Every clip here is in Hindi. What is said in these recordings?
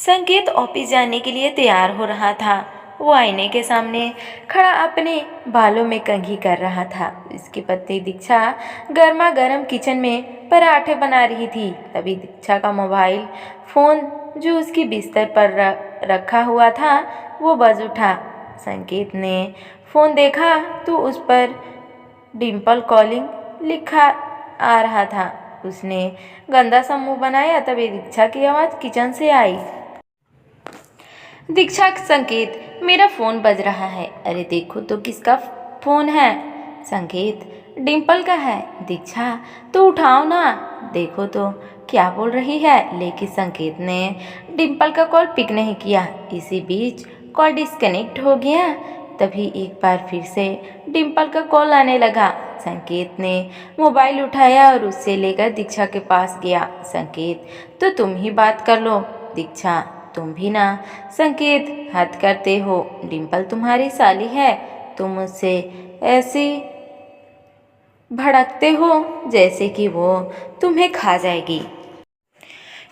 संकेत ऑफिस जाने के लिए तैयार हो रहा था। वो आईने के सामने खड़ा अपने बालों में कंघी कर रहा था। इसकी पत्नी दीक्षा गर्मा गर्म किचन में पराठे बना रही थी। तभी दीक्षा का मोबाइल फ़ोन जो उसकी बिस्तर पर रखा हुआ था वो बज उठा। संकेत ने फ़ोन देखा तो उस पर डिम्पल कॉलिंग लिखा आ रहा था। उसने गंदा सा मुंह बनाया। तभी दीक्षा की आवाज़ किचन से आई। दीक्षा, संकेत, मेरा फ़ोन बज रहा है। अरे देखो तो किसका फ़ोन है? संकेत, डिम्पल का है। दीक्षा, तो उठाओ ना, देखो तो क्या बोल रही है। लेकिन संकेत ने डिम्पल का कॉल पिक नहीं किया। इसी बीच कॉल डिस्कनेक्ट हो गया। तभी एक बार फिर से डिम्पल का कॉल आने लगा। संकेत ने मोबाइल उठाया और उससे लेकर दीक्षा के पास गया। संकेत, तो तुम ही बात कर लो। दीक्षा, तुम भी ना। संकेत, हद करते हो। डिम्पल तुम्हारी साली है। तुम मुझसे ऐसी भड़कते हो जैसे कि वो तुम्हें खा जाएगी।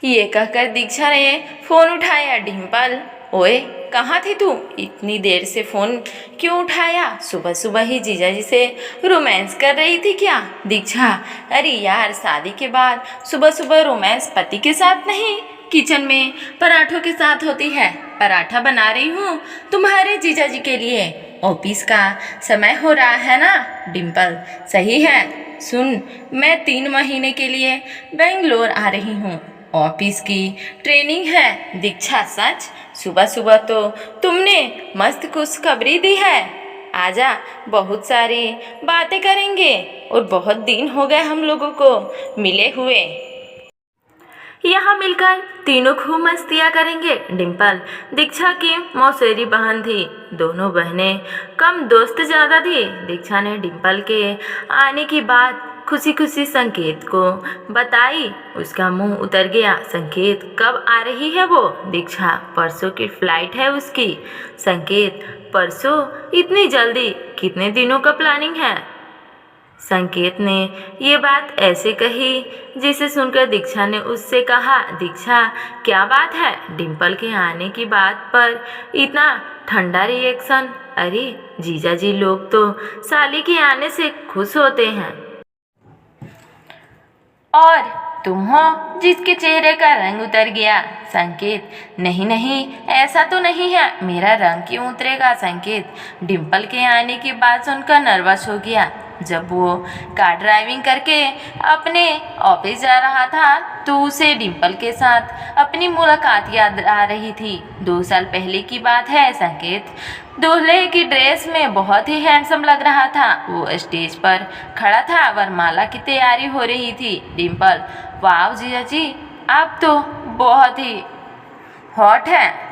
ये कहकर दीक्षा ने फ़ोन उठाया। डिम्पल, ओए कहाँ थी तू? इतनी देर से फ़ोन क्यों उठाया? सुबह सुबह ही जीजाजी से रोमांस कर रही थी क्या? दीक्षा, अरे यार, शादी के बाद सुबह सुबह रोमांस पति के साथ नहीं, किचन में पराठों के साथ होती है। पराठा बना रही हूँ तुम्हारे जीजाजी के लिए। ऑफिस का समय हो रहा है ना। डिम्पल, सही है। सुन, मैं 3 महीने के लिए बेंगलोर आ रही हूँ। ऑफिस की ट्रेनिंग है। दीक्षा, सच? सुबह सुबह तो तुमने मस्त खुशखबरी दी है। आजा, बहुत सारी बातें करेंगे और बहुत दिन हो गए हम लोगों को मिले हुए। यहाँ मिलकर तीनों खूब मस्तियाँ करेंगे। डिम्पल दीक्षा की मौसेरी बहन थी। दोनों बहनें कम दोस्त ज़्यादा थी। दीक्षा ने डिम्पल के आने की बात खुशी खुशी संकेत को बताई। उसका मुंह उतर गया। संकेत, कब आ रही है वो? दीक्षा, परसों की फ्लाइट है उसकी। संकेत, परसों? इतनी जल्दी? कितने दिनों का प्लानिंग है? संकेत ने ये बात ऐसे कही जिसे सुनकर दीक्षा ने उससे कहा, दीक्षा, क्या बात है? डिम्पल के आने की बात पर इतना ठंडा रिएक्शन? अरे जीजाजी लोग तो साली के आने से खुश होते हैं। और तुम हो जिसके चेहरे का रंग उतर गया। संकेत, नहीं नहीं, ऐसा तो नहीं है। मेरा रंग क्यों उतरेगा? संकेत डिम्पल के आने की बात सुनकर नर्वस हो गया। जब वो कार ड्राइविंग करके अपने ऑफिस जा रहा था तो उसे डिम्पल के साथ अपनी मुलाकात याद आ रही थी। 2 साल पहले की बात है। संकेत दूल्हे की ड्रेस में बहुत ही हैंडसम लग रहा था। वो स्टेज पर खड़ा था। वरमाला की तैयारी हो रही थी। डिम्पल, वाह जीजा जी, आप तो बहुत ही हॉट हैं।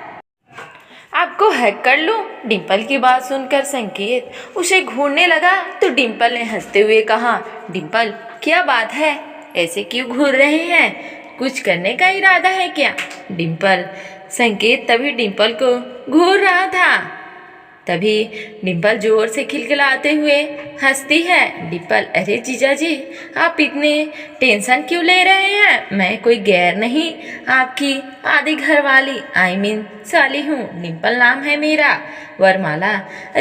आपको हैक कर लूं? डिम्पल की बात सुनकर संकेत उसे घूरने लगा तो डिम्पल ने हंसते हुए कहा, डिम्पल, क्या बात है? ऐसे क्यों घूर रहे हैं? कुछ करने का इरादा है क्या? डिम्पल, संकेत तभी डिम्पल को घूर रहा था। तभी डिम्पल जोर से खिलखिलाते हुए हंसती है। डिम्पल, अरे जीजा जी, आप इतने टेंशन क्यों ले रहे हैं? मैं कोई गैर नहीं, आपकी आधी घरवाली साली हूँ। डिम्पल नाम है मेरा। वरमाला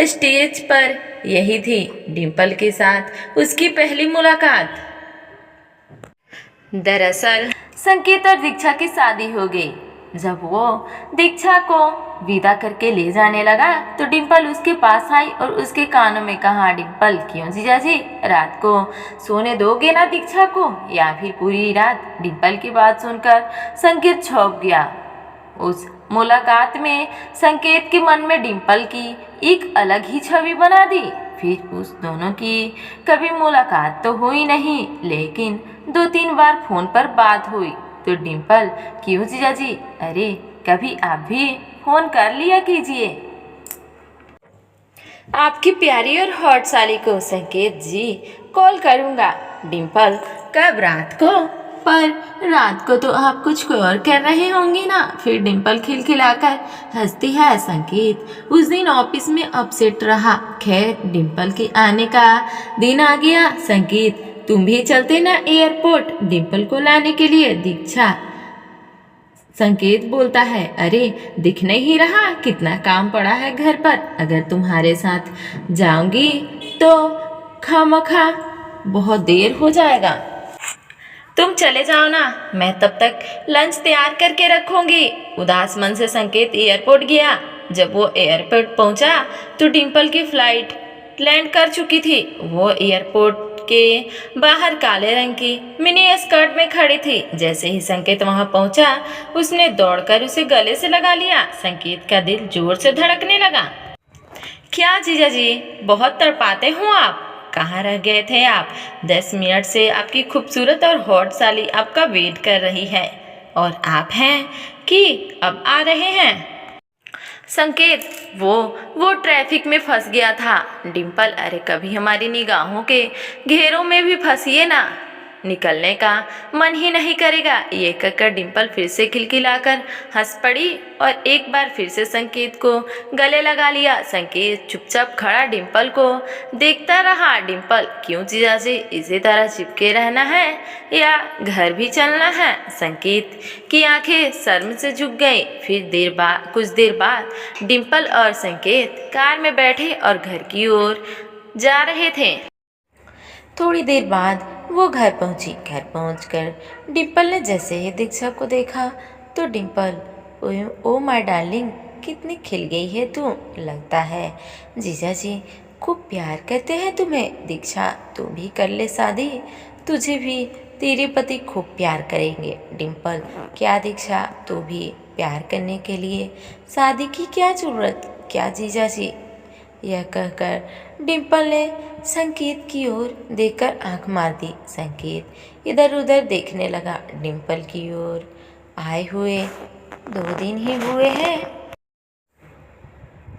स्टेज पर यही थी डिम्पल के साथ उसकी पहली मुलाकात। दरअसल संकेत और दीक्षा की शादी हो गई। जब वो दीक्षा को विदा करके ले जाने लगा तो डिम्पल उसके पास आई और उसके कानों में कहा, डिम्पल, क्यों जीजा जी, रात को सोने दोगे ना दीक्षा को, या फिर पूरी रात? डिम्पल की बात सुनकर संकेत चौंक गया। उस मुलाकात में संकेत के मन में डिम्पल की एक अलग ही छवि बना दी। फिर उस दोनों की कभी मुलाकात तो हुई नहीं, लेकिन 2-3 बार फोन पर बात हुई। तो डिम्पल, क्यों जीजा जी? अरे कभी आप भी फोन कर लिया कीजिए आपकी प्यारी और हॉट साली को। संकेत जी, कॉल करूँगा। डिम्पल, कब? रात को? पर रात को तो आप कुछ और कर रहे होंगे ना। फिर डिम्पल खिलखिलाकर हंसती है। संकेत उस दिन ऑफिस में अपसेट रहा। खैर, डिम्पल के आने का दिन आ गया। संकेत, तुम भी चलते ना एयरपोर्ट डिम्पल को लाने के लिए। दीक्षा, संकेत बोलता है, अरे दिख नहीं रहा कितना काम पड़ा है घर पर, अगर तुम्हारे साथ जाऊंगी तो खामखा बहुत देर हो जाएगा। तुम चले जाओ ना, मैं तब तक लंच तैयार करके रखूंगी। उदास मन से संकेत एयरपोर्ट गया। जब वो एयरपोर्ट पहुंचा तो डिम्पल की फ्लाइट लैंड कर चुकी थी। वो एयरपोर्ट के बाहर काले रंग की मिनी स्कर्ट में खड़ी थी। जैसे ही संकेत वहां पहुंचा, उसने दौड़कर उसे गले से लगा लिया। संकेत का दिल जोर से धड़कने लगा। क्या जीजा जी, बहुत तड़पाते हो आप, कहाँ रह गए थे आप? 10 मिनट से आपकी खूबसूरत और हॉट साली आपका वेट कर रही है, और आप हैं कि अब आ रहे हैं? संकेत, वो ट्रैफिक में फंस गया था। डिम्पल, अरे कभी हमारी निगाहों के घेरों में भी फंसिए ना, निकलने का मन ही नहीं करेगा। ये कहकर डिम्पल फिर से खिलखिलाकर हंस पड़ी और एक बार फिर से संकेत को गले लगा लिया। संकेत चुपचाप खड़ा डिम्पल को देखता रहा। डिम्पल, क्यों जीजाजी, इसी तरह चिपके रहना है या घर भी चलना है? संकेत की आंखें शर्म से झुक गई। फिर कुछ देर बाद डिम्पल और संकेत कार में बैठे और घर की ओर जा रहे थे। थोड़ी देर बाद वो घर पहुंची। घर पहुंचकर डिम्पल ने जैसे ही दीक्षा को देखा तो डिम्पल, ओ माय डार्लिंग, कितनी खिल गई है तू, लगता है जीजा जी खूब प्यार करते हैं तुम्हें। दीक्षा, तू भी कर ले शादी, तुझे भी तेरे पति खूब प्यार करेंगे। डिम्पल, क्या दीक्षा, तू भी प्यार करने के लिए शादी की क्या जरूरत, क्या जीजा जी? यह कहकर डिम्पल ने संकेत की ओर देखकर आंख मार दी। संकेत इधर उधर देखने लगा। डिम्पल की ओर आए हुए 2 दिन ही हुए हैं,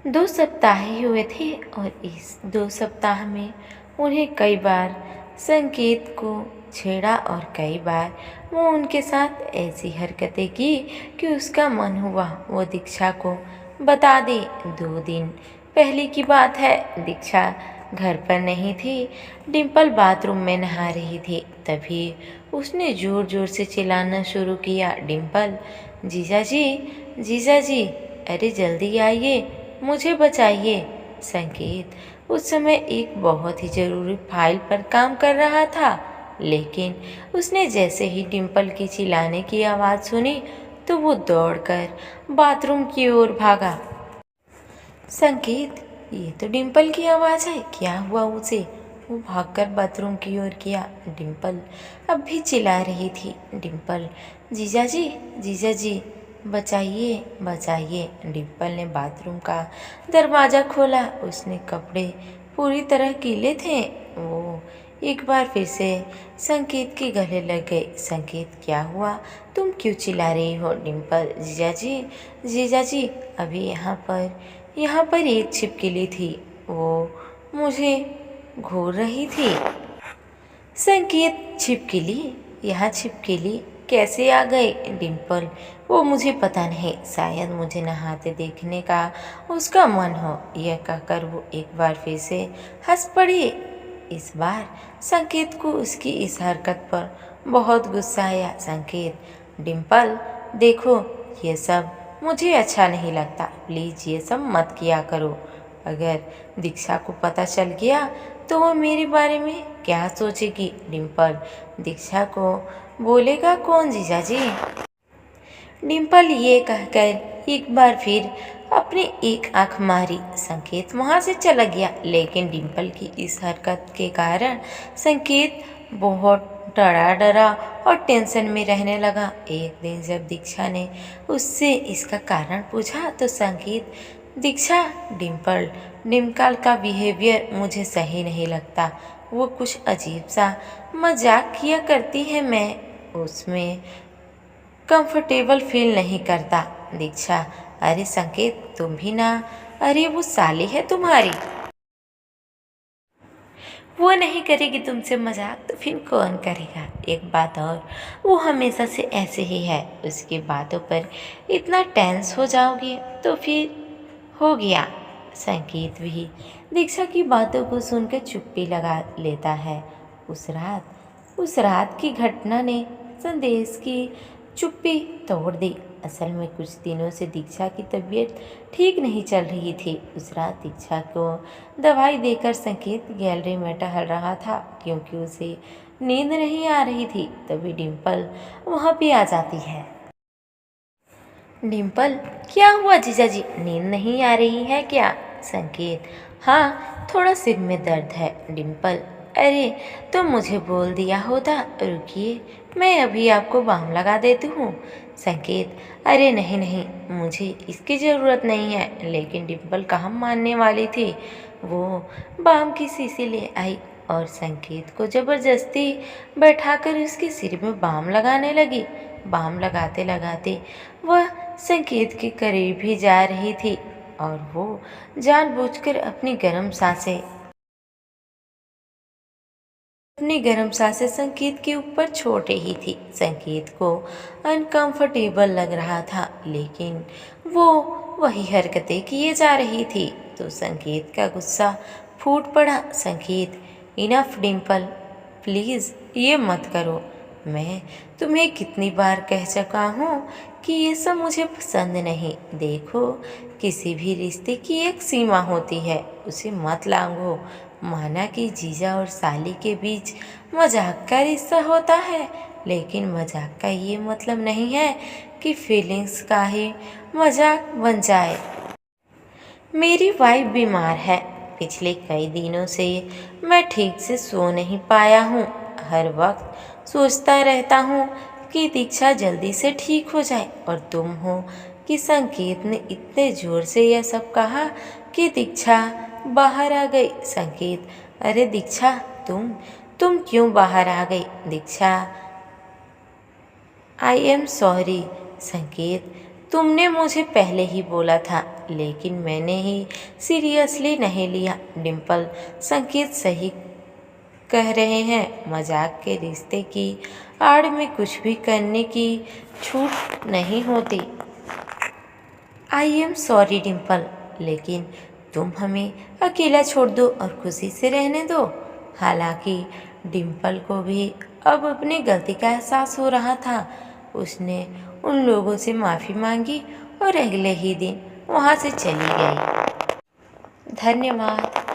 2 सप्ताह ही हुए थे, और इस 2 सप्ताह में उन्हें कई बार संकेत को छेड़ा और कई बार वो उनके साथ ऐसी हरकतें की कि उसका मन हुआ वो दीक्षा को बता दे। 2 दिन पहले की बात है, दीक्षा घर पर नहीं थी। डिम्पल बाथरूम में नहा रही थी। तभी उसने ज़ोर ज़ोर से चिल्लाना शुरू किया, डिम्पल, जीजा जी, जीजा जी, अरे जल्दी आइए, मुझे बचाइए। संकेत उस समय एक बहुत ही ज़रूरी फाइल पर काम कर रहा था, लेकिन उसने जैसे ही डिम्पल की चिल्लाने की आवाज़ सुनी तो वो दौड़कर बाथरूम की ओर भागा। संकेत, ये तो डिम्पल की आवाज़ है, क्या हुआ उसे? वो भागकर बाथरूम की ओर किया। डिम्पल अब भी चिल्ला रही थी, डिम्पल, जीजा जी, जीजा जी, बचाइए, बचाइए। डिम्पल ने बाथरूम का दरवाज़ा खोला। उसने कपड़े पूरी तरह गीले थे। वो एक बार फिर से संकेत के गले लग गए। संकेत, क्या हुआ, तुम क्यों चिल्ला रही हो? डिम्पल, जीजा जी, जीजा जी, अभी यहाँ पर एक छिपकली थी, वो मुझे घूर रही थी। संकेत, छिपकली? यहाँ छिपकली कैसे आ गए? डिम्पल, वो मुझे पता नहीं, शायद मुझे नहाते देखने का उसका मन हो। यह कहकर वो एक बार फिर से हंस पड़ी। इस बार संकेत को उसकी इस हरकत पर बहुत गुस्सा आया। संकेत, डिम्पल देखो, ये सब मुझे अच्छा नहीं लगता, प्लीज़ ये सब मत किया करो। अगर दीक्षा को पता चल गया तो वो मेरे बारे में क्या सोचेगी? डिम्पल, दीक्षा को बोलेगा कौन जीजा जी? डिम्पल ये कहकर एक बार फिर अपनी एक आंख मारी। संकेत वहाँ से चला गया, लेकिन डिम्पल की इस हरकत के कारण संकेत बहुत डरा और टेंशन में रहने लगा। एक दिन जब दीक्षा ने उससे इसका कारण पूछा तो संकेत, दीक्षा, डिम्पल का बिहेवियर मुझे सही नहीं लगता, वो कुछ अजीब सा मजाक किया करती है, मैं उसमें कंफर्टेबल फील नहीं करता। दीक्षा, अरे संकेत, तुम भी ना, अरे वो साली है तुम्हारी, वो नहीं करेगी तुमसे मजाक तो फिर कौन करेगा? एक बात और, वो हमेशा से ऐसे ही है, उसकी बातों पर इतना टेंस हो जाओगे तो फिर हो गया। संकेत भी दीक्षा की बातों को सुनकर चुप्पी लगा लेता है। उस रात की घटना ने संदेश की चुप्पी तोड़ दी। असल में कुछ दिनों से दीक्षा की तबीयत ठीक नहीं चल रही थी। उस रात दीक्षा को दवाई देकर संकेत गैलरी में टहल रहा था क्योंकि उसे नींद नहीं आ रही थी। तभी डिम्पल वहाँ पे आ जाती है। डिम्पल, क्या हुआ जीजाजी, नींद नहीं आ रही है क्या? संकेत, हाँ थोड़ा सिर में दर्द है। डिम्पल, अरे तो मुझे बोल दिया होता। रुकिए, मैं अभी आपको बाम लगा देती हूँ। संकेत, अरे नहीं नहीं, मुझे इसकी ज़रूरत नहीं है। लेकिन डिम्पल कहाँ मानने वाली थी। वो बाम की शीशी ले आई और संकेत को ज़बरदस्ती बैठाकर उसके सिर में बाम लगाने लगी। बाम लगाते लगाते वह संकेत के करीब ही जा रही थी और वो जानबूझकर अपनी गर्म सांसें संकेत के ऊपर छोड़ रही थी। संकेत को अनकंफर्टेबल लग रहा था लेकिन वो वही हरकतें किए जा रही थी तो संकेत का गुस्सा फूट पड़ा। संकेत, इनफ डिम्पल, प्लीज़ ये मत करो। मैं तुम्हें कितनी बार कह चुका हूँ कि ये सब मुझे पसंद नहीं। देखो, किसी भी रिश्ते की एक सीमा होती है, उसे मत लांघो। माना कि जीजा और साली के बीच मजाक का रिश्ता होता है, लेकिन मजाक का ये मतलब नहीं है कि फीलिंग्स का ही मजाक बन जाए। मेरी वाइफ बीमार है। पिछले कई दिनों से मैं ठीक से सो नहीं पाया हूँ। हर वक्त सोचता रहता हूँ कि दीक्षा जल्दी से ठीक हो जाए और तुम हो कि संकेत ने इतने ज़ोर से यह सब कहा कि दीक्षा बाहर आ गई। संकेत, अरे दीक्षा, तुम क्यों बाहर आ गई? दीक्षा, आई एम सॉरी। संकेत, तुमने मुझे पहले ही बोला था लेकिन मैंने ही सीरियसली नहीं लिया। डिम्पल, संकेत सही कह रहे हैं, मजाक के रिश्ते की आड़ में कुछ भी करने की छूट नहीं होती। आई एम सॉरी डिम्पल, लेकिन तुम हमें अकेला छोड़ दो और खुशी से रहने दो। हालांकि डिम्पल को भी अब अपनी गलती का एहसास हो रहा था। उसने उन लोगों से माफ़ी मांगी और अगले ही दिन वहाँ से चली गई। धन्यवाद।